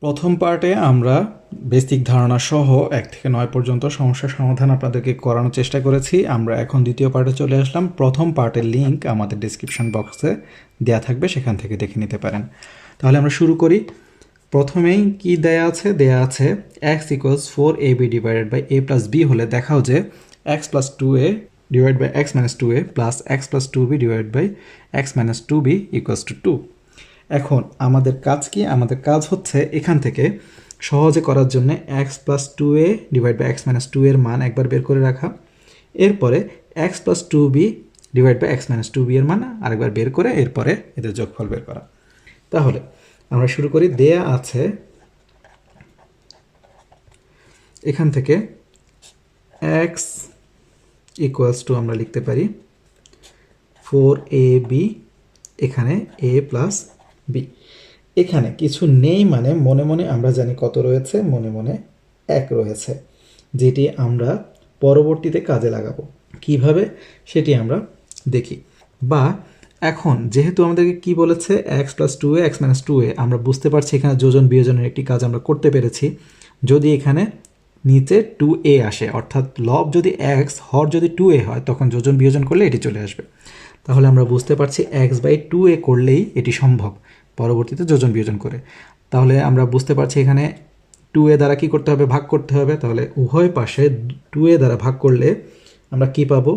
প্রথম পার্টে আমরা বেসিক ধারণা সহ 1 থেকে 9 পর্যন্ত সমস্যার সমাধান আপনাদেরকে করানোর চেষ্টা করেছি। আমরা এখন দ্বিতীয় পার্টে চলে আসলাম। প্রথম পার্টের লিঙ্ক আমাদের ডেসক্রিপশন বক্সে দেওয়া থাকবে, সেখান থেকে দেখে নিতে পারেন। তাহলে আমরা শুরু করি। প্রথমেই কি দেয়া আছে? দেয়া আছে x = 4ab divided by a plus b হলে দেখাও যে x plus 2a divide by x minus 2a plus x plus 2b divide by x minus 2b equals to 2। এখন আমাদের কাজ কি? আমাদের কাজ হচ্ছে এখান থেকে সহজে করার জন্য x plus 2a divide by x minus 2 এর মান একবার বের করে রাখা, এরপরে x plus 2b divide by x minus 2b এর মান আরেকবার বের করে এরপরে এদের যোগফল বের করা। তাহলে আমরা শুরু করি। দেয়া আছে এখান থেকে x ইকুয়ালস টু আমরা লিখতে পারি 4ab, এখানে a প্লাস b। এখানে কিছু নেই মানে মনে মনে আমরা জানি কত রয়েছে, মনে মনে 1 রয়েছে, যেটি আমরা পরবর্তীতে কাজে লাগাবো। কিভাবে সেটি আমরা দেখি। বা এখন যেহেতু আমাদেরকে কি বলেছে x plus 2a x minus 2a, আমরা বুঝতে পারছি এখানে যোজন বিয়োজনের একটি কাজ আমরা করতে পেরেছি। যদি এখানে নিচে 2a আসে, অর্থাৎ লব যদি x হর যদি 2a হয়, তখন যোজন বিয়োজন করলে এটি চলে আসবে। তাহলে আমরা বুঝতে পারছি x/2a করলেই এটি সম্ভব পরবর্তীতে যোজন বিয়োজন করে। তাহলে আমরা বুঝতে পারছি এখানে 2a দ্বারা কি করতে হবে? ভাগ করতে হবে। তাহলে উভয় পাশে 2a দ্বারা ভাগ করলে আমরা কি পাবো?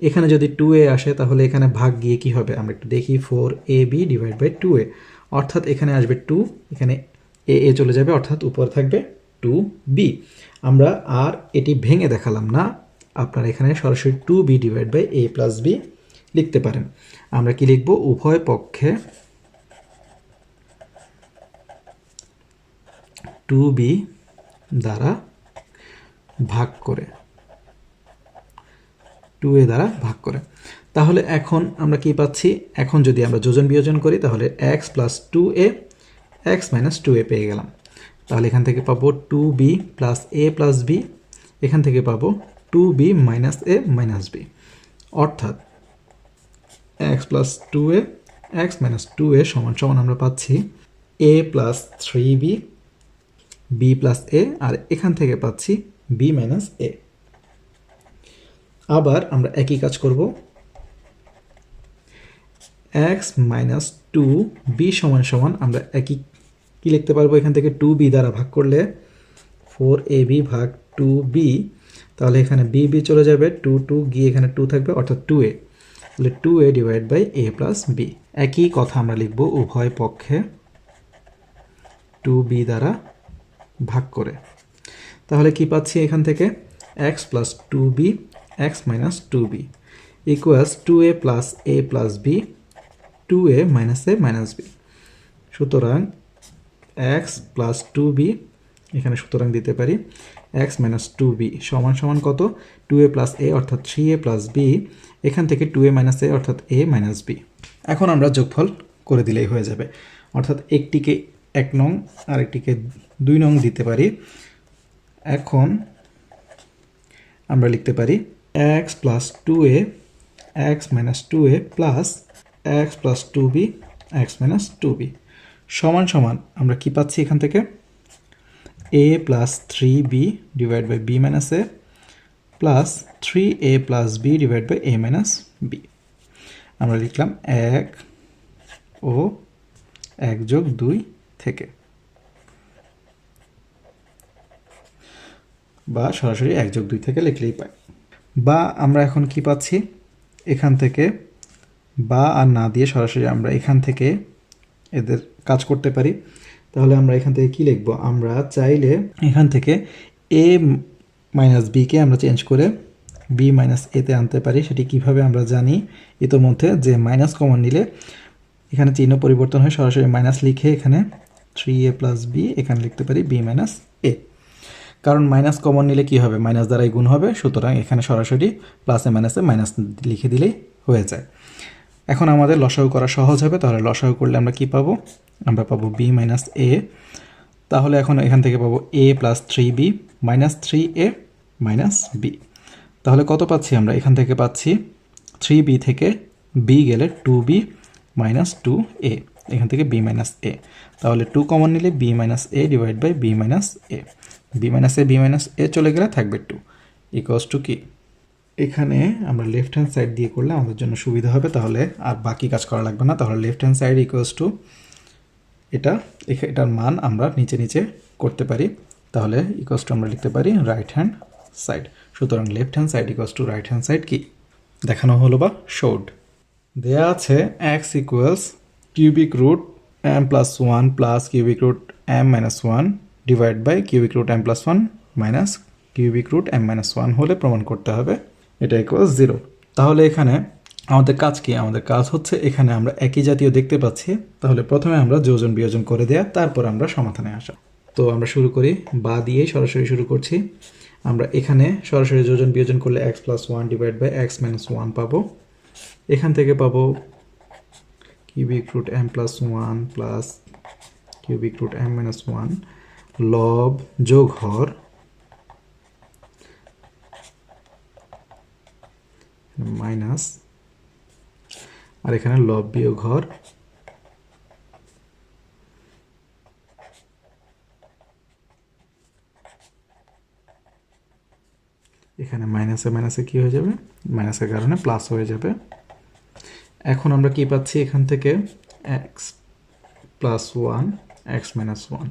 এখানে যদি 2a আসে তাহলে এখানে ভাগ গিয়ে কি হবে আমরা একটু দেখি। 4ab ডিভাইড বাই 2a, অর্থাৎ এখানে আসবে 2, এখানে a চলে যাবে, অর্থাৎ উপরে থাকবে 2b। আমরা আর এটি ভেঙে দেখালাম না, আপনারা এখানে সরাসরি 2b divide by a plus b লিখতে পারেন। আমরা কি লিখব? উভয় পক্ষে 2b দ্বারা ভাগ করে, 2a দ্বারা ভাগ করে। তাহলে এখন আমরা কি পাচ্ছি? এখন যদি আমরা যোজন বিয়োজন করি তাহলে x plus 2a x minus 2a পেয়ে গেলাম। তাহলে এখান থেকে পাবো 2b plus a plus b, এখান থেকে পাবো 2b minus a minus b, অর্থাৎ x plus 2a x minus 2a সমান সমান আমরা পাচ্ছি a plus 3b b plus a, আর এখান থেকে পাচ্ছি b মাইনাস a। আবার আমরা একই কাজ করব। x মাইনাস 2b সমান সমান আমরা একই কি লিখতে পারবো? এখান থেকে 2b দ্বারা ভাগ করলে 4ab ভাগ 2b, তাহলে এখানে b চলে যাবে, 2 গিয়ে এখানে 2 থাকবে, অর্থাৎ 2a। তাহলে 2a divide by a plus b। একই কথা আমরা লিখব উভয় পক্ষে 2b দ্বারা ভাগ করে। তাহলে কি পাচ্ছি এখান থেকে? x plus 2b x minus 2b equals 2a plus a plus b 2a minus a minus b। সুতরাং x প্লাস 2b, এখানে সুতরাং দিতে পারি x মাইনাস 2b সমান সমান কত? 2a প্লাস a অর্থাৎ 3a প্লাস b, এখান থেকে 2a মাইনাস a অর্থাৎ a মাইনাস b। এখন আমরা যোগফল করে দিলেই হয়ে যাবে, অর্থাৎ একটিকে 1 নং আর একটিকে 2 নং দিতে পারি। এখন আমরা লিখতে পারি x plus 2a x minus 2a plus x plus 2b x minus 2b সমান সমান আমরা কি পাচ্ছি এখান থেকে? a plus 3b divide by b minus a plus 3a plus b divide by a minus b। আমরা লিখলাম 1 ও 1+2 থেকে, বা সরাসরি 1+2 থেকে লিখলেই পাই। বা আমরা এখন কি পাচ্ছি? এখান থেকে বা আর না দিয়ে সরাসরি আমরা এখান থেকে এদের কাজ করতে পারি। তাহলে আমরা এখান থেকে কি লিখব? আমরা চাইলে এখান থেকে a মাইনাস বিকে আমরা চেঞ্জ করে b মাইনাস এতে আনতে পারি। সেটি কিভাবে আমরা জানি ইতোমধ্যে, যে মাইনাস কমন নিলে এখানে চিহ্ন পরিবর্তন হয়, সরাসরি মাইনাস লিখে এখানে 3a প্লাস b এখানে লিখতে পারি b মাইনাস a। কারণ মাইনাস কমন নিলে কি হবে? মাইনাস দ্বারাই গুণ হবে, সুতরাং এখানে সরাসরি প্লাসে মাইনাসে মাইনাস লিখে দিলেই হয়ে যায়। এখন আমাদের লসাগু করা সহজ হবে। তাহলে লসাগু করলে আমরা কি পাবো? আমরা পাবো b মাইনাস a। তাহলে এখন এখান থেকে পাবো a plus 3b minus 3a minus b। তাহলে কত পাচ্ছি আমরা? এখান থেকে পাচ্ছি 3b থেকে b গেলে 2b মাইনাস 2a, এখান থেকে বি মাইনাস এ, তাহলে 2 কমন নিলে B minus A divide by B minus A, B minus A চলে গেলে থাকবে 2 ইকুয়ালস টু কি, এখানে আমরা লেফট হ্যান্ড সাইড দিয়ে করলে আমাদের জন্য সুবিধা হবে, তাহলে আর বাকি কাজ করা লাগবে না। তাহলে left hand side equals two এটার মান আমরা নিচে নিচে করতে পারি, তাহলে ইকুয়ালস টু আমরা লিখতে পারি রাইট হ্যান্ড সাইড। সুতরাং left hand side equals to right hand side কি দেখানো হলো বা শোড। দেয়া আছে x equals cubic root M plus one plus cubic root M minus one divide by cubic root M plus one minus cubic root M minus one হলে প্রমাণ করতে হবে এটা ইকুয়ালস 0। তাহলে এখানে আমাদের কাজ কি, আমাদের কাজ হচ্ছে এখানে আমরা একই জাতীয় দেখতে পাচ্ছি, তাহলে প্রথমে আমরা যোজন বিয়োজন করে দেয়া, তারপর আমরা সমাধানে আসা। তো আমরা শুরু করি, বা দিয়ে সরাসরি শুরু করছি। আমরা এখানে সরাসরি যোজন বিয়োজন করলে x plus one divide by x minus one পাবো, এখান থেকে পাবো cubic root M plus one plus cubic root M minus one লব যোগ হর মাইনাস, আর এখানে লব বিয়োগ হর এখানে মাইনাসে মাইনাসে কি হয়ে যাবে, মাইনাসের কারণে প্লাস হয়ে যাবে। এখন আমরা কি পাচ্ছি এখান থেকে X plus one X minus one,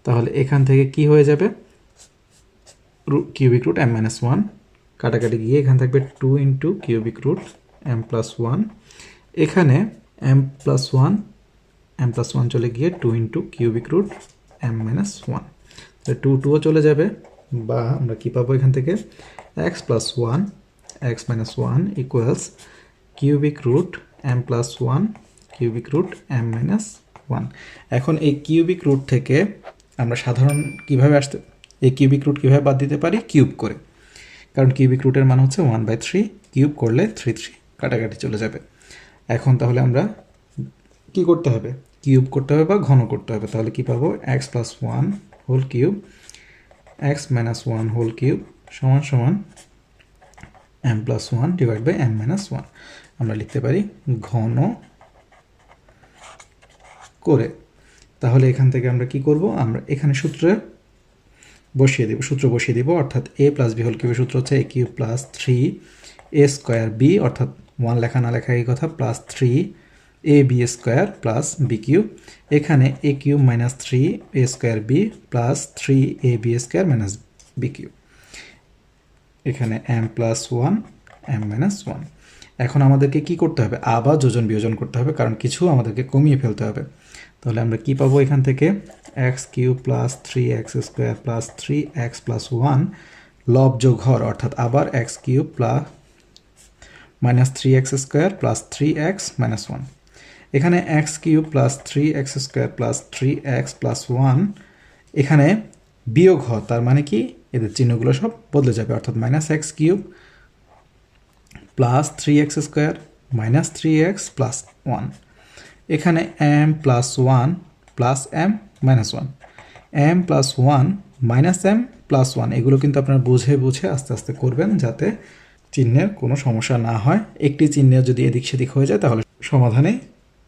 তাহলে এখান থেকে কি হয়ে যাবে cubic root M minus one কাটাকাটি গিয়ে এখানে থাকবে 2 into cubic root M plus one, এখানে এম প্লাস ওয়ান চলে গিয়ে 2 into cubic root M minus one, two টুও চলে যাবে, বা আমরা কি পাবো এখান থেকে X plus one X minus one equals cubic root M plus one cubic root M minus one. এখন এই কিউবিক রুট থেকে আমরা সাধারণ কিভাবে এই কিউবিক রুট কীভাবে বাদ দিতে পারি, কিউব করে, কারণ কিউবিক রুটের মান হচ্ছে 1/3, কিউব করলে 3 কাটাকাটি চলে যাবে। এখন তাহলে আমরা কি করতে হবে, কিউব করতে হবে বা ঘন করতে হবে, তাহলে কি পাবো x plus one whole cube x minus one whole cube সমান সমান m plus one divide by m minus one, আমরা লিখতে পারি ঘন করে। তাহলে এখান থেকে আমরা কি করব, আমরা এখানে সূত্র বসিয়ে দিব, অর্থাৎ এ প্লাস বি হোল কিউবের সূত্র হচ্ছে A cube plus 3 A square B, অর্থাৎ 1 লেখা না লেখা এই কথা, plus 3 A B square plus B cube, এখানে A cube minus 3 A square B plus 3 A B square minus B cube, এখানে M plus one M minus one. এখন আমাদেরকে কি করতে হবে, আবার যোজন বিয়োজন করতে হবে, কারণ কিছু আমাদেরকে কমিয়ে ফেলতে হবে। তাহলে আমরা কি পাবো এখান থেকে X cube plus 3x square plus 3x plus one লব যোগ হর, অর্থাৎ আবার X cube plus minus 3x square plus 3x minus one, এখানে X cube plus 3x square plus 3x plus one, এখানে বিয়োগ হর, তার মানে কি এদের চিহ্নগুলো সব বদলে যাবে, অর্থাৎ minus X cube plus 3x square minus 3x plus one, এখানে M plus one plus M minus one, M plus one minus M plus one, এগুলো কিন্তু আপনারা বুঝে বুঝে আস্তে আস্তে করবেন যাতে চিহ্নের কোনো সমস্যা না হয়। একটি চিহ্নের যদি এদিক সেদিক হয়ে যায় তাহলে সমাধানে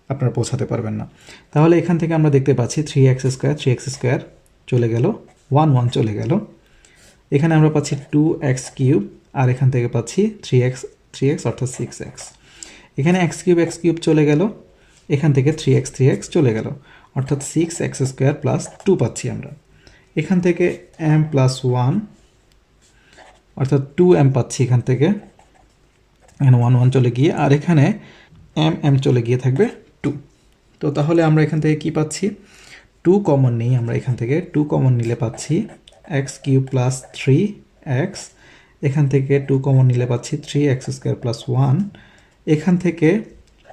আপনারা পৌঁছাতে পারবেন না। তাহলে এখান থেকে আমরা দেখতে পাচ্ছি 3x স্কোয়ার চলে গেল, 1 চলে গেল, এখানে আমরা পাচ্ছি 2x কিউব, আর এখান থেকে পাচ্ছি 3x অর্থাৎ 6x, এখানে x কিউব চলে গেল, এখান থেকে 3x চলে গেল, অর্থাৎ 6x স্কোয়ার প্লাস 2 পাচ্ছি আমরা, এখান থেকে m প্লাস ওয়ান অর্থাৎ 2m পাচ্ছি এখান থেকে, এখানে 1 চলে গিয়ে, আর এখানে m চলে গিয়ে থাকবে 2। তো তাহলে আমরা এখান থেকে কি পাচ্ছি, 2 কমন নেই, আমরা এখান থেকে 2 কমন নিলে পাচ্ছি x কিউব প্লাস 3x, এখান থেকে 2 কমন নিলে পাচ্ছি 3x স্কোয়ার প্লাস 1, এখান থেকে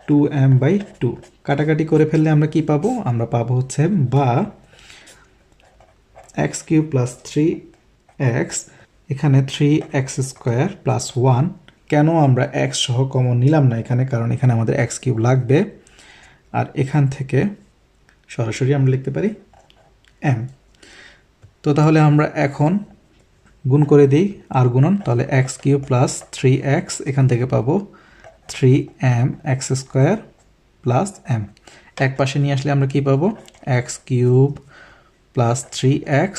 2m/2 কাটাকাটি করে ফেললে আমরা কি পাবো, আমরা পাবো হচ্ছে বা x কিউব প্লাস 3x, এখানে 3x স্কোয়ার প্লাস 1, কেন আমরা x সহ কমন নিলাম না এখানে, কারণ এখানে আমাদের x কিউব লাগবে, আর এখান থেকে সরাসরি আমরা লিখতে পারি m। তো তাহলে আমরা এখন গুণ করে দিই আর গুণন, তাহলে x কিউব প্লাস 3x, এখান থেকে পাবো 3m x square plus M. এক পাশে নিয়ে আসলে আমরা কি পাবো, x cube plus 3x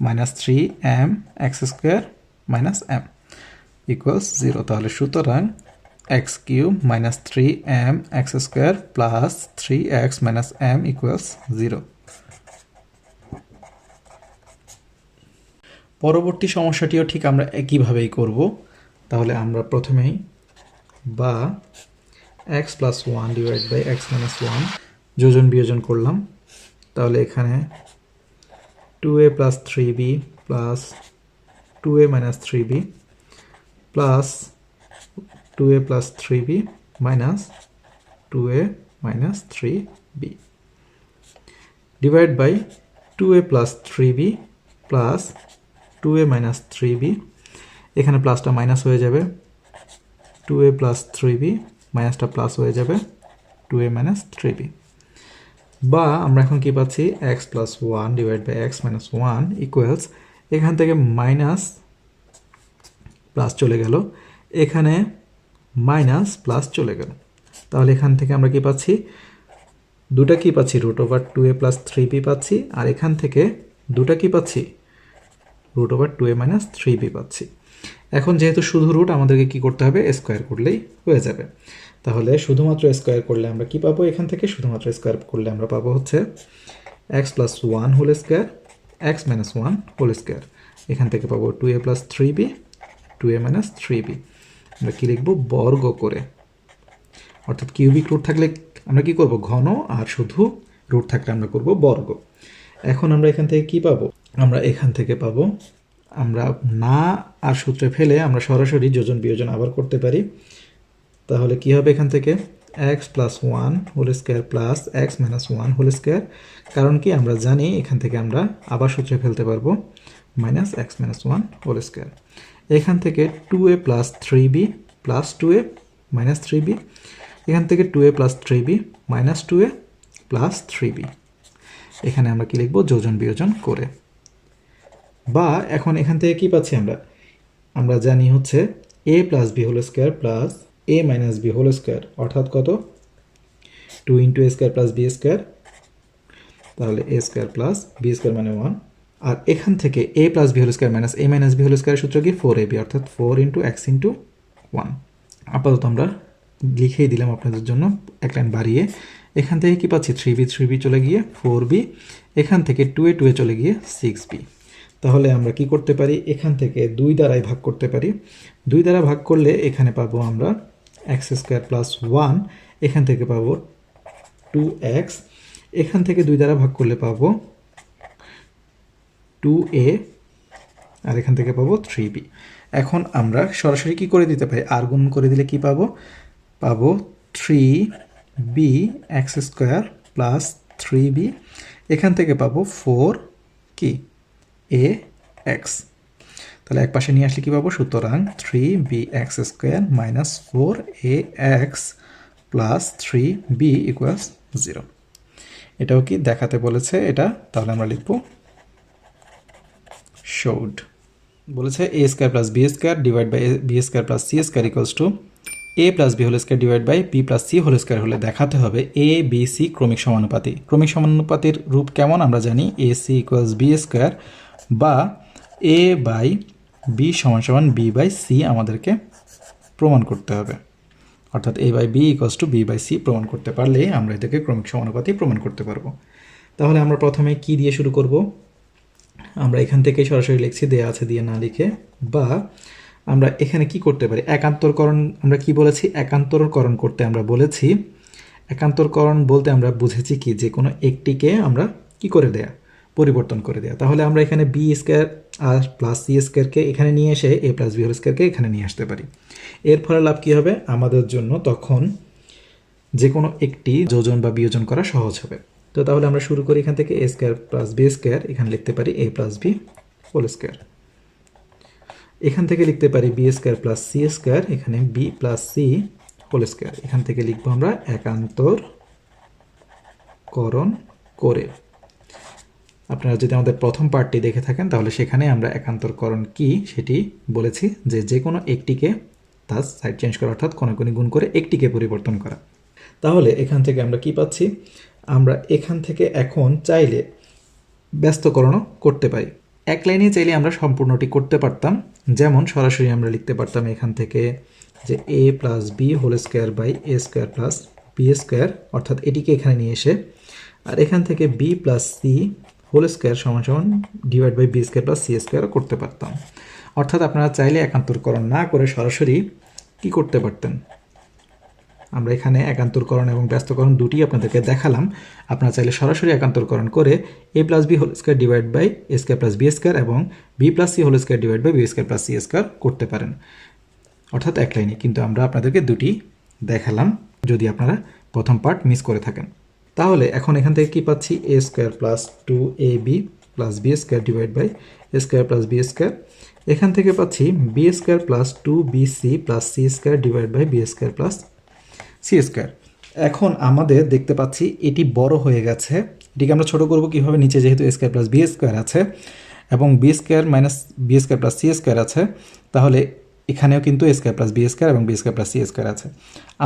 minus 3m x square minus m equals 0। তাহলে সুতরাং x cube minus 3m x square plus 3x minus m equals 0। পরবর্তী সমস্যাটিও ঠিক আমরা একইভাবেই করব। তাহলে আমরা প্রথমেই বা x plus 1 divide by x minus 1 যোজন বিয়োজন করলাম। তাহলে এখানে 2a plus 3b plus 2a minus 3b plus 2a plus 3b minus 2a minus 3b divide by 2a plus 3b plus 2a minus 3b, এখানে প্লাসটা মাইনাস হয়ে যাবে, 2a plus 3b মাইনাসটা প্লাস হয়ে যাবে 2a মাইনাস 3b। বা আমরা এখন কি পাচ্ছি, x plus 1 divide by x minus 1 equals, এখান থেকে মাইনাস প্লাস চলে গেল, এখানে মাইনাস প্লাস চলে গেল। তাহলে এখান থেকে আমরা কি পাচ্ছি, দুটা কি পাচ্ছি, root over 2a plus 3b পাচ্ছি, আর এখান থেকে দুটা কি পাচ্ছি, root over 2a minus 3b পাচ্ছি। এখন যেহেতু শুধু রুট, আমাদেরকে কি করতে হবে, স্কোয়ার করলেই হয়ে যাবে। তাহলে শুধুমাত্র স্কোয়ার করলে আমরা কি পাবো, এখান থেকে শুধুমাত্র স্কোয়ার করলে আমরা পাবো হচ্ছে x plus 1 whole square x minus 1 whole square, এখান থেকে পাবো 2a plus 3b 2a minus 3b। আমরা কি লিখবো, বর্গ করে, অর্থাৎ কিউবিক রুট থাকলে আমরা কি করব, ঘন, আর শুধু রুট থাকলে আমরা করব বর্গ। এখন আমরা এখান থেকে কি পাবো, আমরা এখান থেকে পাবো, আমরা না আর সূত্রে ফেলে আমরা সরাসরি যোজন বিয়োজন আবার করতে পারি। তাহলে কি হবে, এখান থেকে x plus 1 whole square plus x minus 1 whole square, কারণ কি আমরা জানি এখান থেকে আমরা আবার সূত্রে ফেলতে পারবো minus x minus 1 whole square. এখান থেকে 2a plus 3b plus 2a minus 3b, এখান থেকে 2a plus 3b minus 2a plus 3b, এখানে আমরা কি লিখবো, যোজন বিয়োজন করে। বা এখন এখান থেকে কি পাচ্ছি, আমরা জানি হচ্ছে a plus b whole square plus a minus b whole square, অর্থাৎ কত, 2 into a square plus b square, তাহলে a square plus b square মানে 1। আর এখান থেকে a plus b whole square minus a minus b whole স্কোয়ারের সূত্র কি, 4ab, অর্থাৎ 4 ইন্টু এক্স ইন্টু 1। আপাতত আমরা লিখেই দিলাম আপনাদের জন্য এক লাইন বাড়িয়ে। এখান থেকে কি পাচ্ছি, 3b চলে গিয়ে 4b, এখান থেকে 2a চলে গিয়ে 6b। তাহলে আমরা কি করতে পারি, এখান থেকে 2 দ্বারাই ভাগ করতে পারি। 2 দ্বারা ভাগ করলে এখানে পাবো আমরা এক্স স্কোয়ার প্লাস 1, এখান থেকে পাবো 2x, এখান থেকে 2 দ্বারা ভাগ করলে পাবো 2a, আর এখান থেকে পাবো 3b। এখন আমরা সরাসরি কি করে দিতে পারি, আর গুণ করে দিলে কি পাবো, পাবো 3b x square plus 3b, এখান থেকে পাবো 4 কি a x। তাহলে এক পাশে নিয়ে আসলে কি পাবো, সুতরাং 3b x square minus 4a x plus 3b equals 0। এটাও কি দেখাতে বলেছে এটা, তাহলে আমরা লিখবো showed। বলেছে a square plus b square divide by b square plus c square equals to a plus b whole square divide by b plus c whole square হলে দেখাতে হবে a b c ক্রমিক সমানুপাতি। ক্রমিক সমানুপাতির রূপ কেমন আমরা জানি, a c equals b square, বা a বাই b সমান সমান b বাই c আমাদেরকে প্রমাণ করতে হবে, অর্থাৎ a by b equals to b by c প্রমাণ করতে পারলে আমরা এটাকে ক্রমিক সমানুপাতি প্রমাণ করতে পারবো। তাহলে আমরা প্রথমে কি দিয়ে শুরু করব, আমরা এখান থেকে সরাসরি লিখছি, দেয়া আছে দিয়ে না লিখে। বা আমরা এখানে কি করতে পারি, একান্তরকরণ, আমরা কি বলেছি, একান্তরকরণ করতে আমরা বলেছি। একান্তরকরণ বলতে আমরা বুঝেছি কি, যে কোনো একটিকে আমরা কি করে দেয়া, পরিবর্তন করে দেয়া। তাহলে আমরা এখানে বি স্কোয়ার আর প্লাস সি স্কোয়ারকে এখানে নিয়ে এসে এ প্লাস বি হোল স্কোয়ারকে এখানে নিয়ে আসতে পারি। এর ফলে লাভ কী হবে, আমাদের জন্য তখন যে কোনো একটি যোজন বা বিয়োজন করা সহজ হবে। তো তাহলে আমরা শুরু করি এখান থেকে, A square plus B square, এখানে লিখতে পারি A plus B whole square. এখান থেকে লিখতে পারি B square plus C square, এখানে B plus C whole square. এখান থেকে লিখবো আমরা একান্তরকরণ করে। আপনারা যদি আমাদের প্রথম পার্টটি দেখে থাকেন তাহলে সেখানে আমরা একান্তরকরণ কি সেটি বলেছি, যে যে কোনো একটিকে তার সাইড চেঞ্জ করা, অর্থাৎ কোনাকুনি গুণ করে একটিকে পরিবর্তন করা। তাহলে এখান থেকে আমরা কি পাচ্ছি, আমরা এখান থেকে এখন চাইলে ব্যস্তকরণও করতে পারি। এক লাইনে চাইলে আমরা সম্পূর্ণটি করতে পারতাম, যেমন সরাসরি আমরা লিখতে পারতাম এখান থেকে যে a plus B whole square by A square plus B square, অর্থাৎ এটিকে এখানে নিয়ে এসে, আর এখান থেকে B plus C whole square সমান সমান divide by B square plus C স্কোয়ারও করতে পারতাম। অর্থাৎ আপনারা চাইলে একান্তরকরণ না করে সরাসরি কি করতে পারতেন, আমরা এখানে একান্তরকরণ এবং ব্যস্তকরণ দুটি আপনাদেরকে দেখালাম। আপনারা চাইলে সরাসরি একান্তরকরণ করে a plus B whole square divide by A square plus B square এবং b plus C whole square divide by B square plus C square করতে পারেন, অর্থাৎ এক লাইনে। কিন্তু আমরা আপনাদেরকে দুটি দেখালাম, যদি আপনারা প্রথম পার্ট মিস করে থাকেন। তাহলে এখন এখান থেকে কি পাচ্ছি, a square plus 2ab plus B square divide by A square plus B square. এখান থেকে পাচ্ছি b square plus 2bc plus C square divide by B square plus C square. এখন আমাদের দেখতে পাচ্ছি এটি বড় হয়ে গেছে। এটিকে আমরা ছোট করব কিভাবে, নিচে যেহেতু a square plus B square আছে এবং b square minus b square plus C square আছে, তাহলে এখানেও কিন্তু a square plus B square এবং b square plus C square আছে।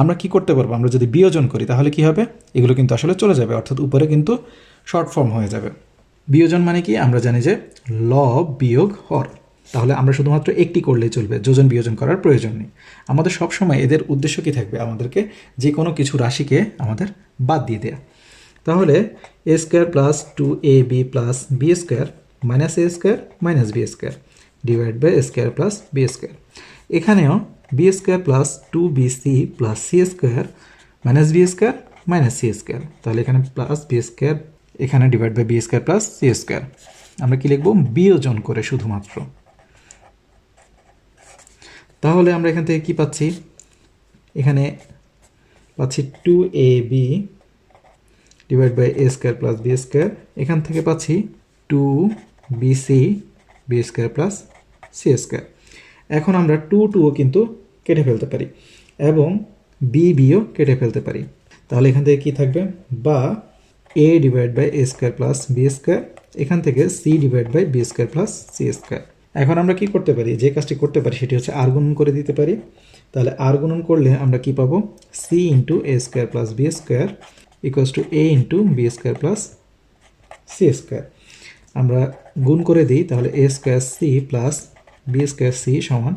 আমরা কি করতে পারবো, আমরা যদি বিয়োজন করি তাহলে কি হবে, এগুলো কিন্তু আসলে চলে যাবে, অর্থাৎ উপরে কিন্তু শর্ট ফর্ম হয়ে যাবে। বিয়োজন মানে কি, আমরা জানি যে লব বিয়োগ হর, তাহলে আমরা শুধুমাত্র একটি করলেই চলবে, যোজন বিয়োজন করার প্রয়োজন নেই। আমাদের সবসময় এদের উদ্দেশ্য কী থাকবে, আমাদেরকে যে কোনো কিছু রাশিকে আমাদের বাদ দিয়ে দেয়া। তাহলে a square plus 2ab plus B square minus a square minus b square divide by A square plus B square. এখানেও b square plus 2bc plus C square minus b square minus c square, তাহলে এখানে plus B square, এখানে divide by B square plus C square. আমরা কি লিখব, বিয়োজন করে শুধুমাত্র। তাহলে আমরা এখান থেকে কি পাচ্ছি, এখানে পাচ্ছি 2ab divide by A square plus B square, এখান থেকে পাচ্ছি 2bc b square plus C square. এখন আমরা 2ও কিন্তু কেটে ফেলতে পারি এবং বিও কেটে ফেলতে পারি। তাহলে এখান থেকে কি থাকবে, বা a divide by A square plus B square, এখান থেকে c divide by B square plus C square. এখন আমরা কি করতে পারি, যে কাজটি করতে পারি সেটি হচ্ছে আর গুণন করে দিতে পারি। তাহলে আর গুণন করলে আমরা কি পাবো, c into a square plus B square equals to a into b square plus C square. আমরা গুণ করে দিই, তাহলে a square c plus B square c সমান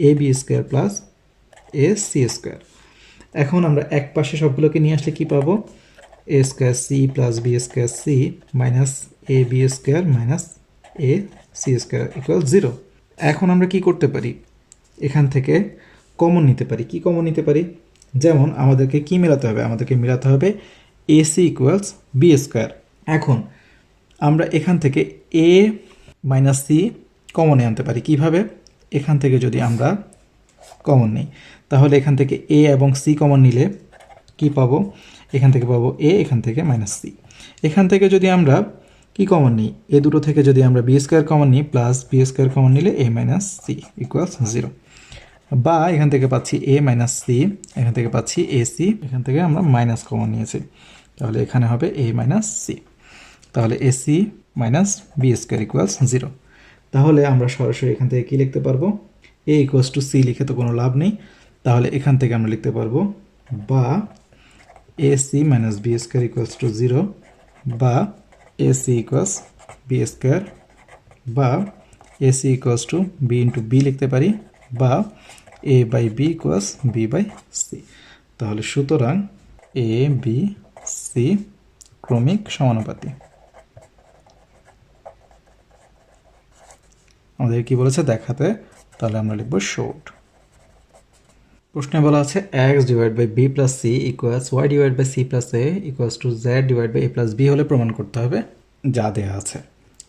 a B square plus a c square. এখন আমরা এক পাশে সবগুলোকে নিয়ে আসলে কি পাবো, a square c plus B square c minus A B square minus a c square equal 0। এখন আমরা কি করতে পারি, এখান থেকে কমন নিতে পারি। কি কমন নিতে পারি, যেমন আমাদেরকে কি মেলাতে হবে, আমাদেরকে মেলাতে হবে a c equals b square. এখন আমরা এখান থেকে এ মাইনাস সি কমনে আনতে পারি কিভাবে, এখান থেকে যদি আমরা কমন নিই তাহলে এখান থেকে এ এবং সি কমন নিলে কি পাবো, এখান থেকে পাবো এ, এখান থেকে মাইনাস সি। এখান থেকে যদি আমরা কি কমন নিই, এ দুটো থেকে যদি আমরা বি স্কোয়ার কমন নিই প্লাস বি স্কোয়ার কমন নিলে এ মাইনাস সি ইকুয়ালস 0, বা এখান থেকে পাচ্ছি এ মাইনাস সি, এখান থেকে পাচ্ছি এ সি, এখান থেকে আমরা মাইনাস কমন নিয়েছি, তাহলে এখানে হবে এ মাইনাস সি। তাহলে a c minus b square equals 0। তাহলে আমরা সরাসরি এখান থেকে কি লিখতে পারবো, এ ইকুয়ালস টু সি লিখে তো কোনো লাভ নেই, তাহলে এখান থেকে আমরা লিখতে পারবো বা a c minus b square equals to 0, বা a c equals b square, বা a c equals to b into b লিখতে পারি, বা a by B equals b by c. তাহলে সুতরাং এ বি সি ক্রমিক সমানুপাতি। আমাদের কি বলেছে দেখাতে, তাহলে আমরা লিখব শোড। প্রশ্নে বলা আছে x divide by b plus c equals y divide by c plus a equals to z divide by a plus b হলে প্রমাণ করতে হবে যা দেওয়া আছে।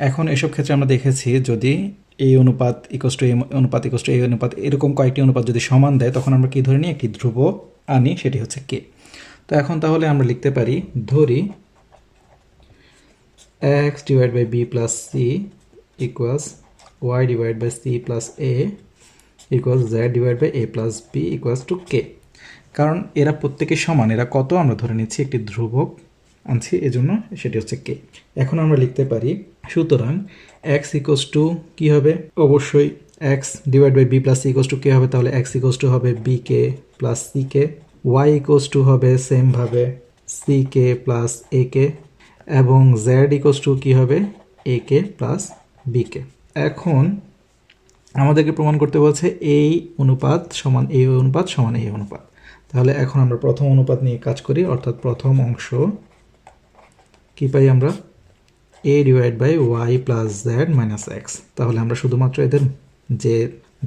এখন এসব ক্ষেত্রে আমরা দেখেছি যদি এই অনুপাত ইকুয়ালস টু এই অনুপাত ইকুয়ালস টু এই অনুপাত এরকম কয়েকটি অনুপাত যদি সমান দেয় তখন আমরা কি ধরে নিই, একটি ধ্রুব আনি, সেটি হচ্ছে কে। তো এখন তাহলে আমরা লিখতে পারি, ধরি x divide by b plus c equals y divide by c plus a equals z divide by a plus b equals to k. কারণ এরা প্রত্যেকে সমান, এরা কত আমরা ধরে নিচ্ছি একটি ধ্রুবক আনছি, এজন্য সেটি হচ্ছে কে। এখন আমরা লিখতে পারি সুতরাং এক্স ইকুয়ালস টু কী হবে, অবশ্যই x divide by b plus c equals to k হবে, তাহলে এক্স ইকুয়ালস টু হবে b k plus c k y equals to হবে সেমভাবে সি কে প্লাস এ কে, এবং জেড ইকোয়াস টু কী হবে এ কে প্লাস বি কে। এখন আমাদেরকে প্রমাণ করতে বলছে এই অনুপাত সমান এই অনুপাত সমান এই অনুপাত। তাহলে এখন আমরা প্রথম অনুপাত নিয়ে কাজ করি, অর্থাৎ প্রথম অংশ কি পাই আমরা a divide by y plus z minus x. তাহলে আমরা শুধুমাত্র এদের যে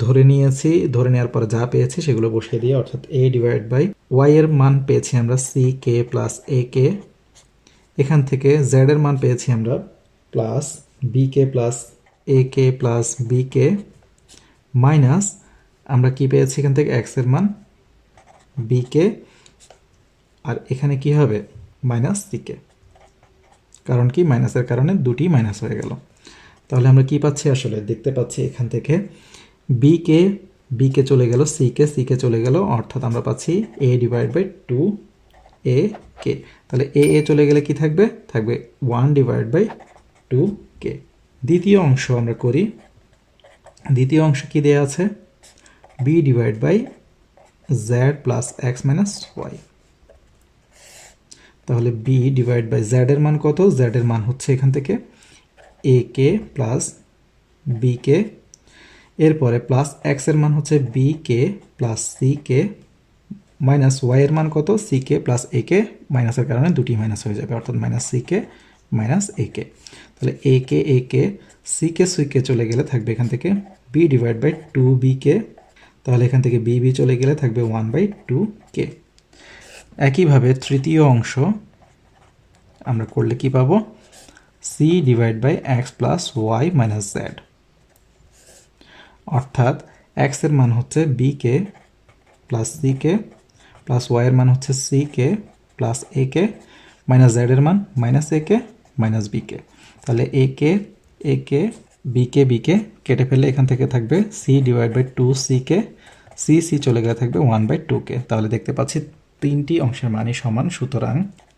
ধরে নিয়েছি, ধরে নেওয়ার পরে যা পেয়েছি সেগুলো বসিয়ে দিয়ে, অর্থাৎ a ডিভাইড বাই ওয়াই এর মান পেয়েছি আমরা সি কে প্লাস এ কে, এখান থেকে জেড এর মান পেয়েছি আমরা plus B k plus a k plus B K, minus আমরা কি পেয়েছি এখান থেকে এক্স এর মান বি কে, আর এখানে কি হবে মাইনাস সি কে, কারণ কি মাইনাসের কারণে দুটি মাইনাস হয়ে গেল। তাহলে আমরা কি পাচ্ছি আসলে দেখতে পাচ্ছি এখান থেকে বি কে চলে গেল, সি কে চলে গেল, অর্থাৎ আমরা পাচ্ছি a divide by two a k. তাহলে এ চলে গেলে কি থাকবে, থাকবে one divide by two k. দ্বিতীয় অংশ আমরা করি, দ্বিতীয় অংশ কি দেওয়া আছে b divide by z plus x minus y. তাহলে বি ডিভাইড বাই জেড এর মান কত, জেড এর মান হচ্ছে এখান থেকে এ কে প্লাস বি কে, এরপরে প্লাস এক্স এর মান হচ্ছে বি কে প্লাস সি কে, মাইনাস ওয়াই এর মান কত সি কে প্লাস এ কে, মাইনাসের কারণে দুটি মাইনাস হয়ে যাবে, অর্থাৎ minus C K minus a k. তাহলে এ কে সি কে চলে গেলে থাকবে এখান থেকে b divide by two b k, তাহলে এখান থেকে বি চলে গেলে থাকবে ওয়ান বাই টু কে। একইভাবে তৃতীয় অংশ আমরা করলে কি পাবো c divide by x plus y minus z, অর্থাৎ এক্স এর মান হচ্ছে b k plus c k plus y এর মান হচ্ছে c k plus a k, minus z এর মান minus a k minus b k. তাহলে এ কে বি কে কেটে ফেললে এখান থেকে থাকবে C divide by two C কে, সি চলে গেলে থাকবে ওয়ান বাই টু কে। তাহলে দেখতে পাচ্ছি তিনটি অংশের মানই সমান, সুতরাং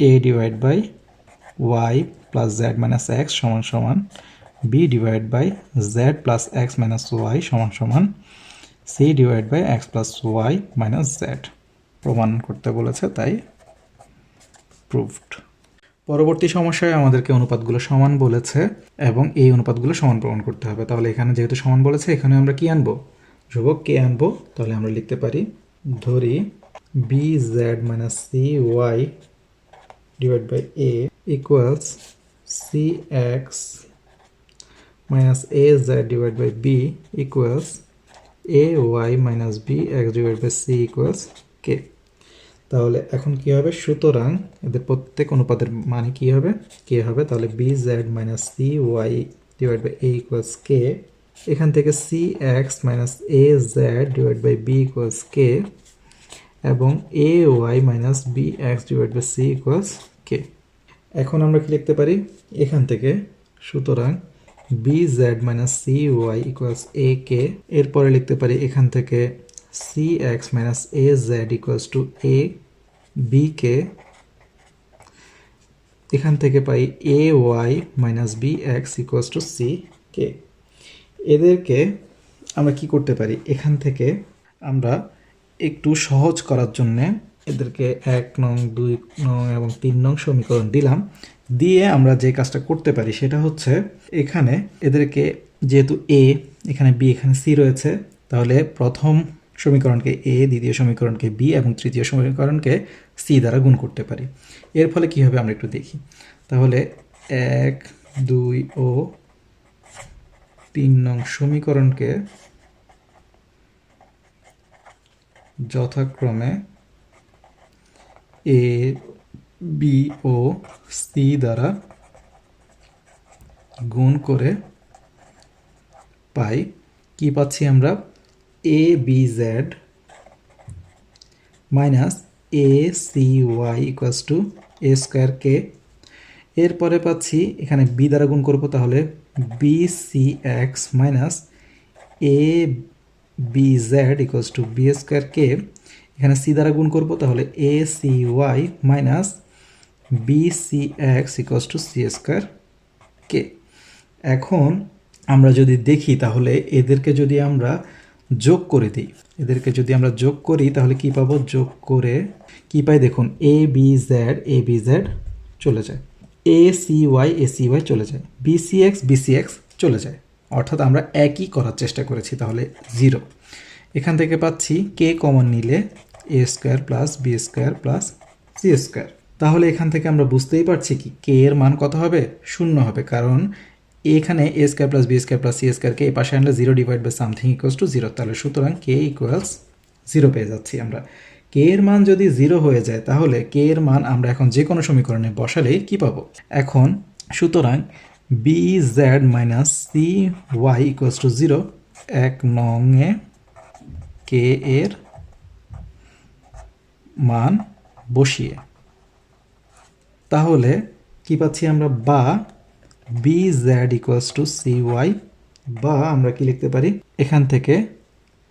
a divide by y plus z minus x সমান সমান b divide by z plus x minus y সমান সমান c divide by x plus y minus z. প্রমাণ করতে বলেছে, তাই প্রুভড। পরবর্তী সমস্যায় আমাদেরকে অনুপাতগুলো সমান বলেছে এবং এই অনুপাতগুলো সমান প্রমাণ করতে হবে। তাহলে এখানে যেহেতু সমান বলেছে, এখানে আমরা কি আনবো ধ্রুবক কে আনবো। তাহলে আমরা লিখতে পারি ধরি b z minus c y divide by a equals c x minus a z divide by B equals a y minus b x divide by c equals কে। তাহলে এখন কি হবে, সুতরাং এদের প্রত্যেক অনুপাতের মানে কি হবে কে হবে। তাহলে b z minus c y divide by a equals k, এখান থেকে c x minus a z divide by B equals k, এবং a y minus b x divide by c equals k. এখন আমরা কি লিখতে পারি এখান থেকে, সুতরাং b z minus c y equals a k, এরপরে লিখতে পারি এখান থেকে c x minus a z equals to a b k, এখান থেকে পাই a y minus b x equals to C k. এদেরকে আমরা কি করতে পারি, এখান থেকে আমরা একটু সহজ করার জন্যে এদেরকে 1 নং 2 নং এবং 3 নং সমীকরণ দিলাম। দিয়ে আমরা যে কাজটা করতে পারি সেটা হচ্ছে, এখানে এদেরকে যেহেতু এ এখানে বি এখানে সি রয়েছে, তাহলে প্রথম সমীকরণকে এ, দ্বিতীয় সমীকরণকে বি এবং তৃতীয় সমীকরণকে সি দ্বারা গুণ করতে পারি। এর ফলে কী হবে আমরা একটু দেখি। তাহলে 1, 2 ও 3 নং সমীকরণকে যথাক্রমে এ, বি ও সি দ্বারা গুণ করে পাই কি পাচ্ছি আমরা a b z minus a c y equals to a square k. এরপরে পাচ্ছি এখানে বি দ্বারা গুণ করব, তাহলে b c x minus A b z equals to b square k. এখানে সি দ্বারা গুণ করব, তাহলে a c y minus b c x equals to c square k. এখন আমরা যদি দেখি, তাহলে এদেরকে যদি আমরা যোগ করে দিই, এদেরকে যদি আমরা যোগ করি তাহলে কি পাবো, যোগ করে কি পাই দেখুন, এ বি জেড চলে যায়, এ সি ওয়াই চলে যায়, বিসি এক্স চলে যায়, অর্থাৎ আমরা একই করার চেষ্টা করেছি, তাহলে 0। এখান থেকে পাচ্ছি কে কমন নিলে a square plus B square plus C square. তাহলে এখান থেকে আমরা বুঝতেই পারছি কি কে এর মান কত হবে, 0 হবে, কারণ এখানে a square plus B square plus সি স্কোয়ারকে এই পাশে আনলে 0 divide by something equals to 0, তাহলে সুতরাং কে ইকুয়ালস 0 পেয়ে যাচ্ছি আমরা। কে এর মান যদি 0 হয়ে যায় তাহলে কে এর মান আমরা এখন যে কোনো সমীকরণে বসালেই কি পাবো, এখন সুতরাং b z minus c y equals to 0 1 নংয়ে কে এর মান বসিয়ে, তাহলে কি পাচ্ছি আমরা, বা b z equals to c y, বা আমরা কি লিখতে পারি এখান থেকে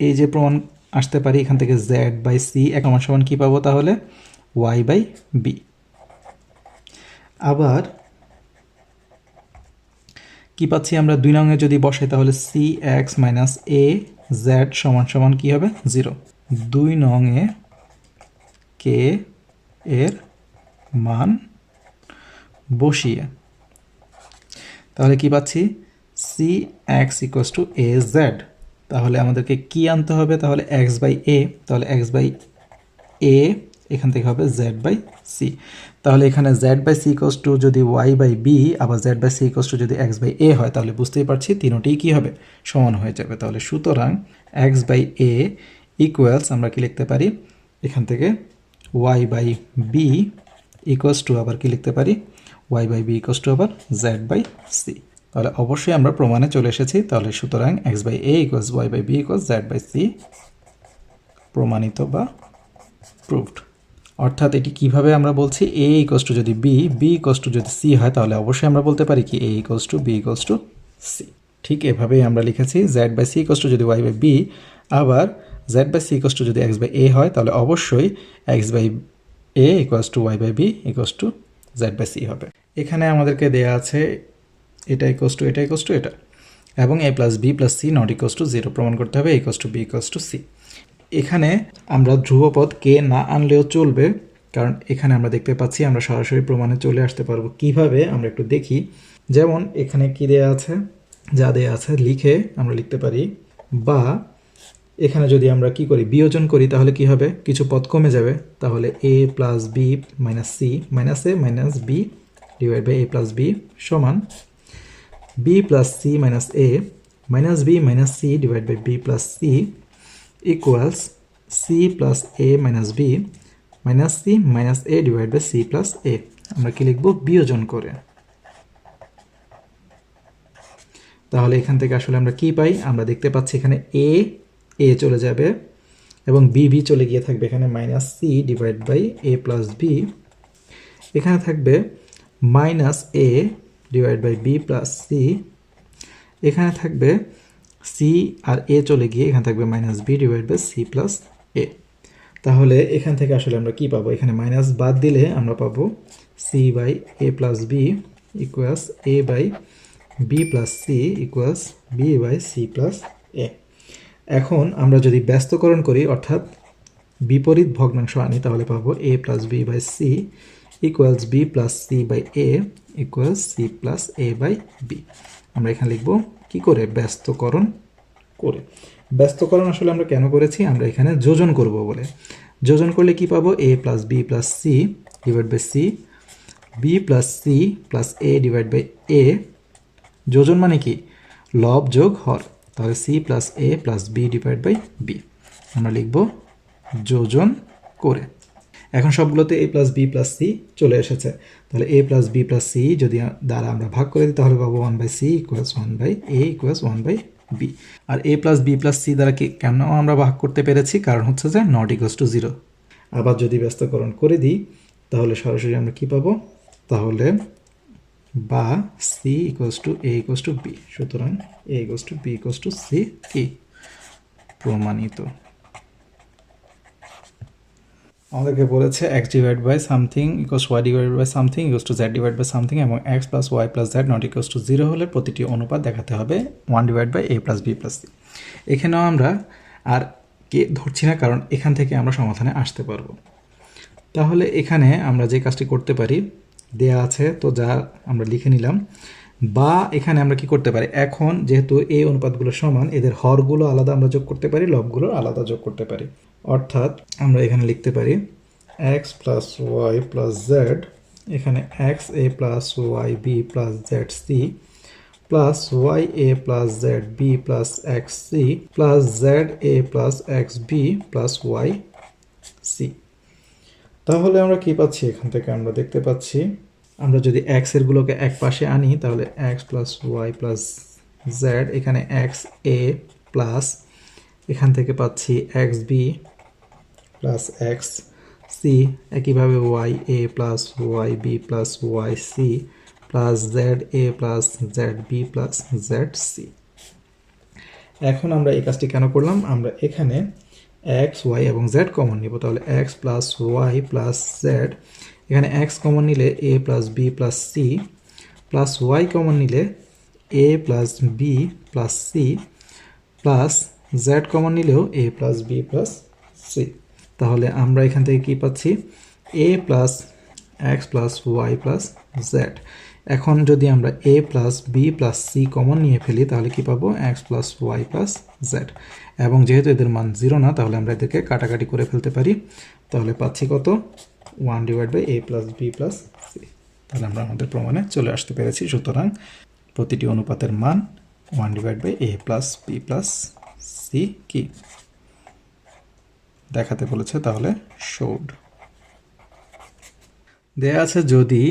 এই যে প্রমাণ আসতে পারি এখান থেকে জেড বাই সি সমান সমান কী পাবো, তাহলে ওয়াই বাই বি। আবার কি পাচ্ছি আমরা 2 নংয়ে যদি বসাই তাহলে c x minus a z সমান সমান কী হবে, 0। 2 নংয়ে কে এর মান বসিয়ে, তাহলে কি পাচ্ছি, c x equals to a z, তাহলে আমাদেরকে কি আনতে হবে, তাহলে এক্স বাই এ, তাহলে এক্স বাই এ এখান থেকে হবে জেড বাই সি, তাহলে এখানে z by c equals to যদি ওয়াই বাই বি, আবার z by c equals to যদি এক্স বাই এ হয়, তাহলে বুঝতেই পারছি তিনোটিই কী হবে, সমান হয়ে যাবে। তাহলে সুতরাং এক্স বাই এ ইকুয়ালস আমরা কি লিখতে পারি এখান থেকে y by B equals to আবার কি লিখতে পারি, y by B equals to আবার জেড বাই সি। তাহলে অবশ্যই আমরা প্রমাণে চলে এসেছি, তাহলে সুতরাং x by a equals y by B equals z by c প্রমাণিত বা প্রুভড। অর্থাৎ এটি কিভাবে আমরা বলছি, এ ইকুয়ালস টু যদি বি, বি ইকুয়ালস টু যদি সি হয়, তাহলে অবশ্যই আমরা বলতে পারি কি a equals to b equals to c. ঠিক এভাবেই আমরা লিখেছি z by c equals to যদি ওয়াই বাই বি, আবার z by c equals to যদি এক্স বাই এ হয়, তাহলে অবশ্যই x by a equals to y by B equals to z by c হবে। এখানে আমাদেরকে দেয়া আছে এটা ইকুয়ালস টু এটা, এবং a plus B plus c not equals to 0 প্রমাণ করতে হবে, equals to b equals to c. এখানে আমরা ধ্রুবপদ কে না আনলেও চলবে, কারণ এখানে আমরা দেখতে পাচ্ছি আমরা সরাসরি প্রমাণে চলে আসতে পারবো। কিভাবে আমরা একটু দেখি, যেমন এখানে কি দেয়া আছে, যা দেয়া আছে লিখে আমরা লিখতে পারি, বা এখানে যদি আমরা কি করি বিয়োজন করি তাহলে কি হবে, কিছু পদ কমে যাবে, তাহলে a plus b minus c minus a minus b divide by a plus b সমান b plus c minus a minus b minus c divide by b plus c equals c plus a minus b minus c minus A divide by c plus a. আমরা কি লিখব, বিয়োজন করে। তাহলে এখান থেকে আসলে আমরা কি পাই, আমরা দেখতে পাচ্ছি এখানে এ চলে যাবে এবং বি চলে গিয়ে থাকবে এখানে minus c divide by a plus b, এখানে থাকবে minus A divide by b plus c, এখানে থাকবে সি আর এ চলে গিয়ে এখানে থাকবে minus b divide by c plus a. তাহলে এখান থেকে আসলে আমরা কি পাবো, এখানে মাইনাস বাদ দিলে আমরা পাবো c by a plus b equals a by b plus c equals b by c plus a. এখন আমরা যদি ব্যস্তকরণ করি অর্থাৎ বিপরীত ভগ্নাংশ আনি তাহলে পাবো a plus b by c equals b plus c by a equals c plus a by b. আমরা এখানে লিখবো কি করে, ব্যস্তকরণ করে। ব্যস্তকরণ আসলে আমরা কেন করেছি, আমরা এখানে যোজন করব বলে। যোজন করলে কি পাবো, a plus B plus C divide by c, b plus c plus a divide by a. যোজন মানে কি, লব যোগ হর, তাহলে c plus a plus b divide by b. আমরা লিখব যোজন করে। এখন সবগুলোতে a plus B plus c চলে এসেছে, তাহলে a plus B plus c যদি দ্বারা আমরা ভাগ করে দিই তাহলে পাবো 1/c equals 1/a equals 1/b। আর a plus B plus C দ্বারা কি কেন আমরা ভাগ করতে পেরেছি, কারণ হচ্ছে যে নট ইকুয়ালস টু 0। আবার যদি ব্যস্তকরণ করে দিই তাহলে সরাসরি আমরা কি পাবো, তাহলে বা c equals to a equals to b. সুতরাং a equals to b equals to c কি প্রমাণিত। আমাদেরকে বলেছে x divide by something equals y divide by something equals to z divide by something এবং x plus y plus z not equals to 0 হলে প্রতিটি অনুপাত দেখাতে হবে 1 divide by a plus B plus c. এখানেও আমরা আর কে ধরছি না, কারণ এখান থেকে আমরা সমাধানে আসতে পারবো। তাহলে এখানে আমরা যে কাজটি করতে পারি, দেয়া আছে তো যা আমরা লিখে নিলাম, বা এখানে আমরা কি করতে পারি, এখন যেহেতু এই অনুপাতগুলো সমান, এদের হরগুলো আলাদা আমরা যোগ করতে পারি, লবগুলো আলাদা যোগ করতে পারি। অর্থাৎ আমরা এখানে লিখতে পারি x plus y plus z, এখানে x a plus y b plus z c plus y a plus z b plus x c plus z a plus x b plus y c. তাহলে আমরা কি পাচ্ছি, এখান থেকে আমরা দেখতে পাচ্ছি, আমরা যদি এক্স এরগুলোকে এক পাশে আনি তাহলে x plus y plus z, এখানে এক্স এ প্লাস, এখান থেকে পাচ্ছি x b plus x c, একইভাবে y a plus y b plus y c plus z a plus z b plus z c. এখন আমরা এই কাজটি কেন করলাম, আমরা এখানে এক্স ওয়াই এবং জেড কমন নিব। তাহলে x plus y plus z, এখানে এক্স কমন নিলে a plus B plus c plus Y common নিলে a plus B plus c plus z common নিলেও a plus B plus c. তাহলে আমরা এখান থেকে কি পাচ্ছি, a plus x plus y plus z. এখন যদি আমরা a plus B plus c common নিয়ে ফেলি তাহলে কি পাবো, x plus y plus z. এবং যেহেতু এদের মান 0 না, তাহলে আমরা এদেরকে কাটাকাটি করে ফেলতে পারি। তাহলে পাচ্ছি কত, 1 divide by a plus B plus c. তাহলে আমরা আমাদের প্রমাণে চলে আসতে পেরেছি। সুতরাং প্রতিটি অনুপাতের মান 1 divide by a plus B plus c কি দেখাতে বলেছে, তাহলে শোড। দেয়া আছে যদি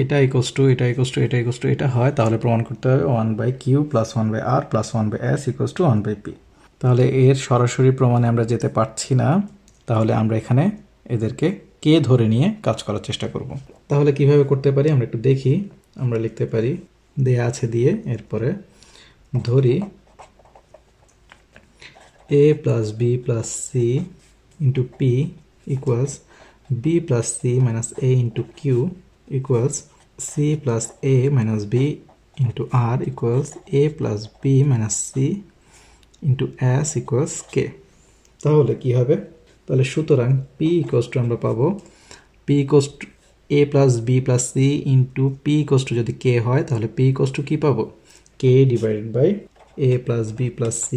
এটা ইকোয়াস টু এটা ইকোয়াস টু এটা ইকোয়াস টু এটা হয়, তাহলে প্রমাণ করতে হবে 1 by Q plus 1 by R plus 1 by s equals to 1 by P. তাহলে এর সরাসরি প্রমাণে আমরা যেতে পারছি না, তাহলে আমরা এখানে এদেরকে কে ধরে নিয়ে কাজ করার চেষ্টা করব। তাহলে কিভাবে করতে পারি আমরা একটু দেখি। আমরা লিখতে পারি, দেয়া আছে দিয়ে এরপরে ধরি a plus b plus c into p equals b plus c minus a into q equals c plus a minus b into r equals a plus b minus c into s equals k। তাহলে কি হবে, তাহলে সুতরাং p equals to আমরা পাবো p equals to a plus b plus c into p equals to যদি k হয় তাহলে p equals to কি পাবো, k divided by a plus b plus c,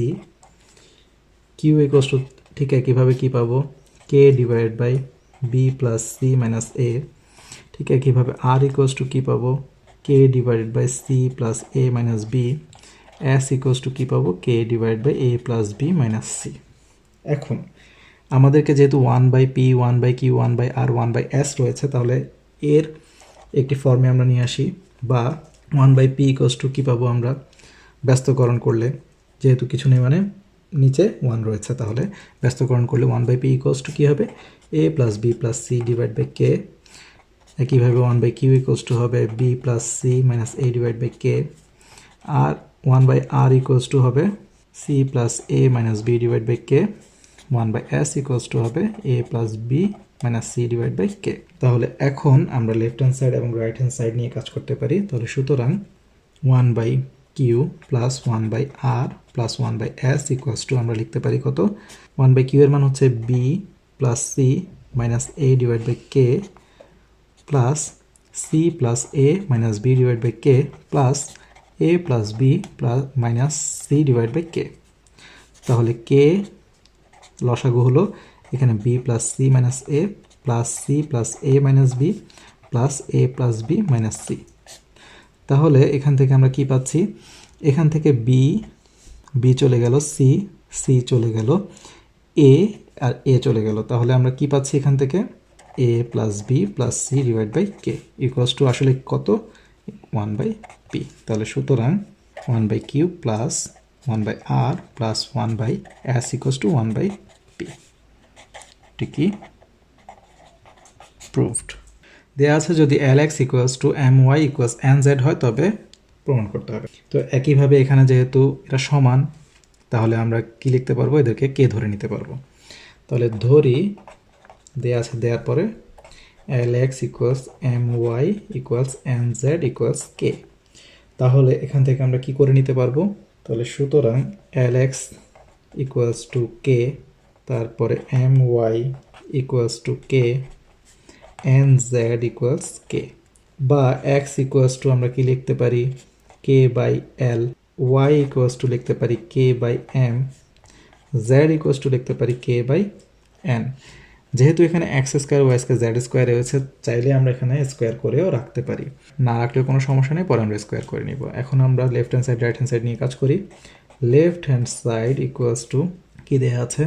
q equals to ঠিক একইভাবে কি পাবো, k divide by b plus c minus a, ঠিক একইভাবে r ইকুয়ালস টু কি পাবো, k divided by c plus a minus b, s equals to কি পাবো, k divide by a plus b minus c। এখন আমাদেরকে যেহেতু 1 by p 1 by q 1 by r 1 by s রয়েছে, তাহলে এর একটি ফর্মে আমরা নিয়ে আসি, বা 1 বাই p ইকুয়ালস টু কি পাবো আমরা ব্যস্তকরণ করলে, যেহেতু কিছু নেই মানে নিচে 1 রয়েছে, তাহলে ব্যস্তকরণ করলে 1 বাই পি ইকুয়ালস টু কী হবে, a plus B plus C divide by k. একইভাবে 1 বাই কিউ ইকুয়ালস টু হবে b plus c minus A divide by k. আর 1 বাই আর ইকুয়ালস টু হবে c plus a minus b divide by k. 1 by S equals to হবে a plus b minus c divide by k. তাহলে এখন আমরা left hand side এবং right hand side নিয়ে কাজ করতে পারি। তাহলে সুতরাং 1 by Q plus 1 by R plus 1 by S equals to আমরা লিখতে পারি কত, 1 বাই কিউ এর মান হচ্ছে b plus c minus A divide by k plus c plus a minus b divide by k plus a plus B plus minus c divide by k. তাহলে k লসাগু হলো এখানে B plus c minus a plus c plus a minus b plus a plus b minus c. তাহলে এখান থেকে আমরা কি পাচ্ছি, এখান থেকে বি চলে গেল, সি চলে গেল, এ আর এ চলে গেল। তাহলে আমরা কি পাচ্ছি এখান থেকে, A plus B plus C divide by K equals to আসলে কত, 1 বাই পি। তাহলে সুতরাং 1 by Q plus 1 by R plus 1 by S equals to 1 by P. ঠিকই প্রুভড। দেওয়া আছে যদি Lx equals to My equals Nz হয় তবে প্রমাণ করতে হবে। তো একইভাবে এখানে যেহেতু এটা সমান, তাহলে আমরা কি লিখতে পারবো, এদেরকে কে ধরে নিতে পারবো। তাহলে ধরি দেওয়া আছে, দেওয়ার পরে Lx equals My equals Nz equals কে। তাহলে এখান থেকে আমরা কি করে নিতে পারবো, তাহলে সুতরাং Lx ইকুয়ালস টু কে, তারপরে M Y equals to K, N Z equals K, বা এক্স ইকুয়ালস টু আমরা কি লিখতে পারি K by L, Y equals to লিখতে পারি K by M, Z equals to লিখতে পারি কে বাই এন। যেহেতু এখানে X square Y square Z square রয়েছে, চাইলে আমরা এখানে স্কোয়ার করেও রাখতে পারি, না রাখলেও কোনো সমস্যা নেই, পরে আমরা স্কোয়ার করে নিব। এখন আমরা left hand side right hand side নিয়ে কাজ করি। Left hand side equals to কী দেওয়া আছে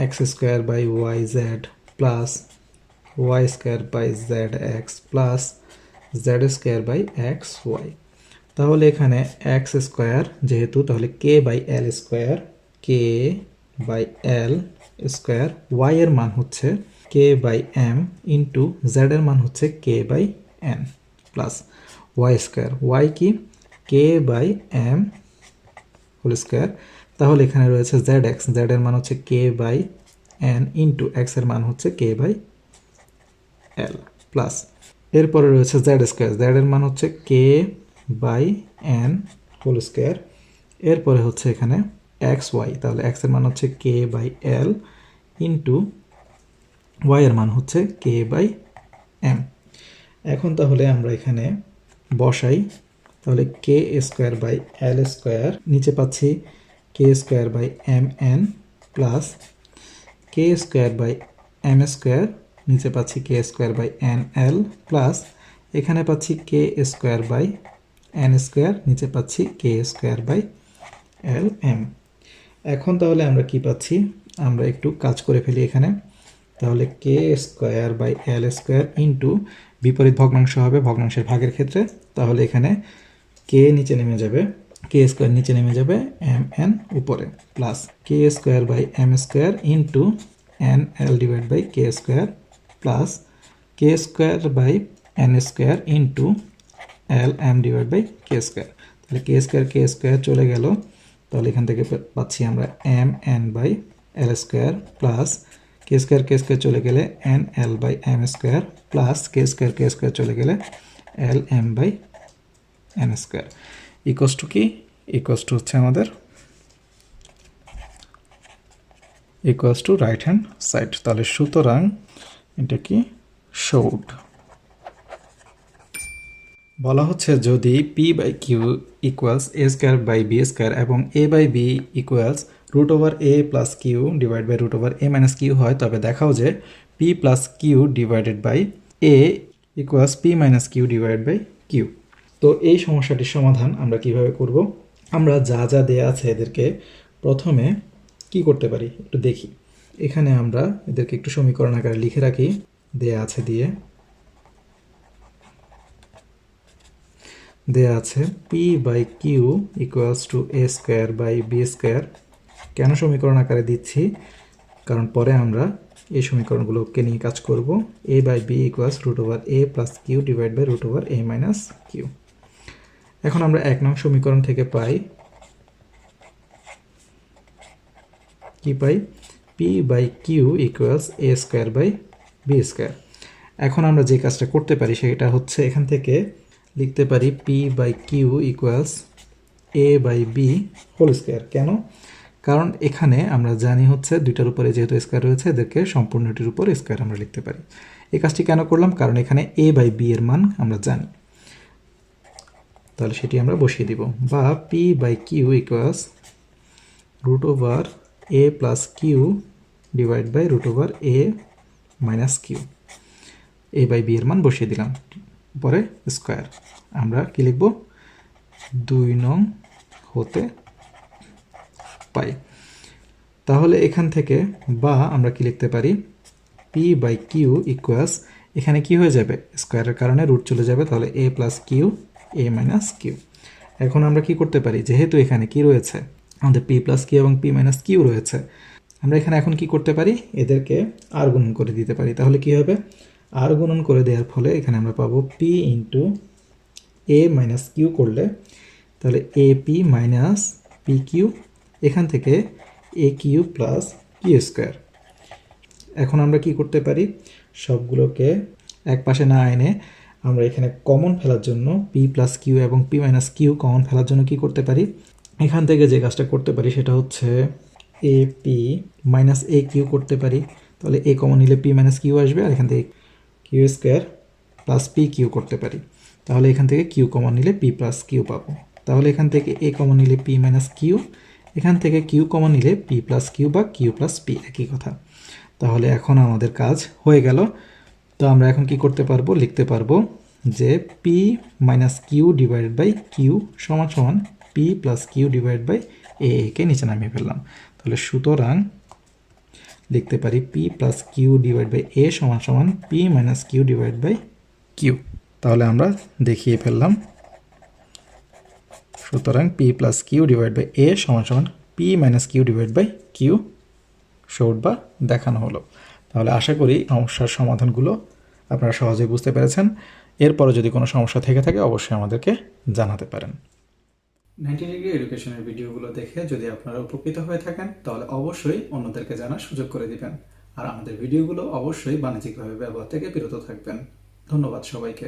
X square by Y Z plus Y square by Z X plus Z square by X Y. তাহলে এখানে এক্স স্কোয়ার যেহেতু, তাহলে K by L square, K by L square, Y এর মান হচ্ছে K by M into Z এর মান হচ্ছে K by N plus Y square, Y কি কে বাই এম হোল স্কোয়ার। তাহলে এখানে রয়েছে জেড এক্স, জেড এর মান হচ্ছে K by N into x এর মান হচ্ছে কে বাই এল প্লাস, এরপরে রয়েছে জেড স্কোয়ার, জেড এর মান হচ্ছে K by N whole square, এরপরে হচ্ছে এখানে এক্স ওয়াই, তাহলে এক্স এর মান হচ্ছে K by L into Y এর মান হচ্ছে কে বাই এম। এখন তাহলে আমরা এখানে বসাই, তাহলে কে স্কোয়ার বাই এল স্কোয়ার, নিচে পাচ্ছি K square by M N plus K square by M square, নিচে পাচ্ছি K square by N L plus এখানে পাচ্ছি K square by N square, নিচে পাচ্ছি K square by L M. এখন তাহলে আমরা কি পাচ্ছি, আমরা একটু কাজ করে ফেলি এখানে। তাহলে কে square by L square into বিপরীত ভগ্নাংশ হবে ভগ্নাংশের ভাগের ক্ষেত্রে, তাহলে এখানে কে নিচে নেমে যাবে, কে স্কোয়ার নিচে নেমে যাবে, এম এন উপরে plus K square by M square into n l divide by k square plus K square by N square into l m divide by k square. তাহলে কে স্কোয়ার চলে গেল, তাহলে এখান থেকে পাচ্ছি আমরা M N by L square plus K square চলে গেলে N L by M square plus K square চলে গেলে L M by N square equals to কি, ইকুয়াস টু হচ্ছে আমাদের equals to right hand side. তাহলে সুতরাং এটা কি শোড, বলা হচ্ছে যদি P by Q equals A square by B square এবং A by B equals root over A plus Q divide by root over A minus q হয়, তবে দেখাও যে p plus q divided by a equals p minus Q divide by q. তো এই সমস্যাটির সমাধান আমরা কিভাবে করব, আমরা যা যা দেয়া আছে এদেরকে প্রথমে কি করতে পারি একটু দেখি। এখানে আমরা এদেরকে একটু সমীকরণ আকারে লিখে রাখি, দেয়া আছে দেয়া আছে p by Q equals to a square by B square. কেন সমীকরণ আকারে দিচ্ছি, কারণ পরে আমরা এই সমীকরণগুলোকে নিয়ে কাজ করব। A by B equals root over A plus Q divide by root over A minus Q. এখন আমরা 1 নং সমীকরণ থেকে পাই কি পাই, P by Q equals A square by B square. এখন আমরা যে কাজটা করতে পারি সেটা হচ্ছে এখান থেকে লিখতে পারি p by Q equals a by b whole square. কেন, কারণ এখানে আমরা জানি হচ্ছে দুইটার উপরে যেহেতু স্কোয়ার রয়েছে এদেরকে সম্পূর্ণটির উপর স্কোয়ার আমরা লিখতে পারি। এই কাজটি কেন করলাম, কারণ এখানে এ বাই বি এর মান আমরা জানি, তাহলে সেটি আমরা বসিয়ে দিব। বা p by Q equals root over A plus Q divide by root over A minus q, a by b এর মান বসিয়ে দিলাম, পরে স্কোয়ার। আমরা কি লিখব, 2 নং হতে পাই। তাহলে এখান থেকে বা আমরা কি লিখতে পারি, পি বাই কিউ ইকুয়ালস, এখানে কি হয়ে যাবে স্কোয়ারের কারণে রুট চলে যাবে, তাহলে a plus Q A minus Q. এখন আমরা কি করতে পারি, যেহেতু এখানে কি রয়েছে আমাদের পি প্লাস কিউ এবং পি মাইনাস কিউ রয়েছে, আমরা এখানে এখন কি করতে পারি, এদেরকে আর গুণন করে দিতে পারি। তাহলে কি হবে, আর গুণন করে দেওয়ার ফলে এখানে আমরা পাবো p into a minus q করলে, তাহলে a p minus p q, এখান থেকে a q plus q square. এখন আমরা কি করতে পারি, সবগুলোকে এক পাশে না এনে আমরা এখানে কমন ফেলার জন্য পি প্লাস কিউ এবং পি মাইনাস কিউ কমন ফেলার জন্য কি করতে পারি, এখান থেকে যে কাজটা করতে পারি সেটা হচ্ছে a p minus a q করতে পারি, তাহলে এ কমন নিলে পি মাইনাস কিউ আসবে, আর এখান থেকে q square plus p q করতে পারি, তাহলে এখান থেকে কিউ কমন নিলে পি প্লাস কিউ পাবো। তাহলে এখান থেকে এ কমন নিলে পি মাইনাস কিউ, এখান থেকে কিউ কমন নিলে পি প্লাস কিউ বা কিউ প্লাস পি, একই কথা। তাহলে এখন আমাদের কাজ হয়ে গেল। তো আমরা এখন কি করতে পারবো, লিখতে পারবো যে P minus Q divided by Q সমান সমান P plus Q divide by A কে নিচে নামিয়ে ফেললাম। তাহলে সুতরাং লিখতে পারি P plus Q divide by A সমান সমান P minus Q divide by Q. তাহলে আমরা দেখিয়ে ফেললাম। সুতরাং P plus Q divide by A সমান সমান P minus Q divide by Q showed বা দেখানো হলো। তাহলে আশা করি সমস্যার সমাধানগুলো আপনারা সহজেই বুঝতে পেরেছেন। এরপরে যদি কোনো সমস্যা থেকে থাকে অবশ্যই আমাদেরকে জানাতে পারেন। 90 ডিগ্রি এডুকেশনের ভিডিওগুলো দেখে যদি আপনারা উপকৃত হয়ে থাকেন তাহলে অবশ্যই অন্যদেরকে জানার সুযোগ করে দিবেন, আর আমাদের ভিডিওগুলো অবশ্যই বাণিজ্যিকভাবে ব্যবহার থেকে বিরত থাকবেন। ধন্যবাদ সবাইকে।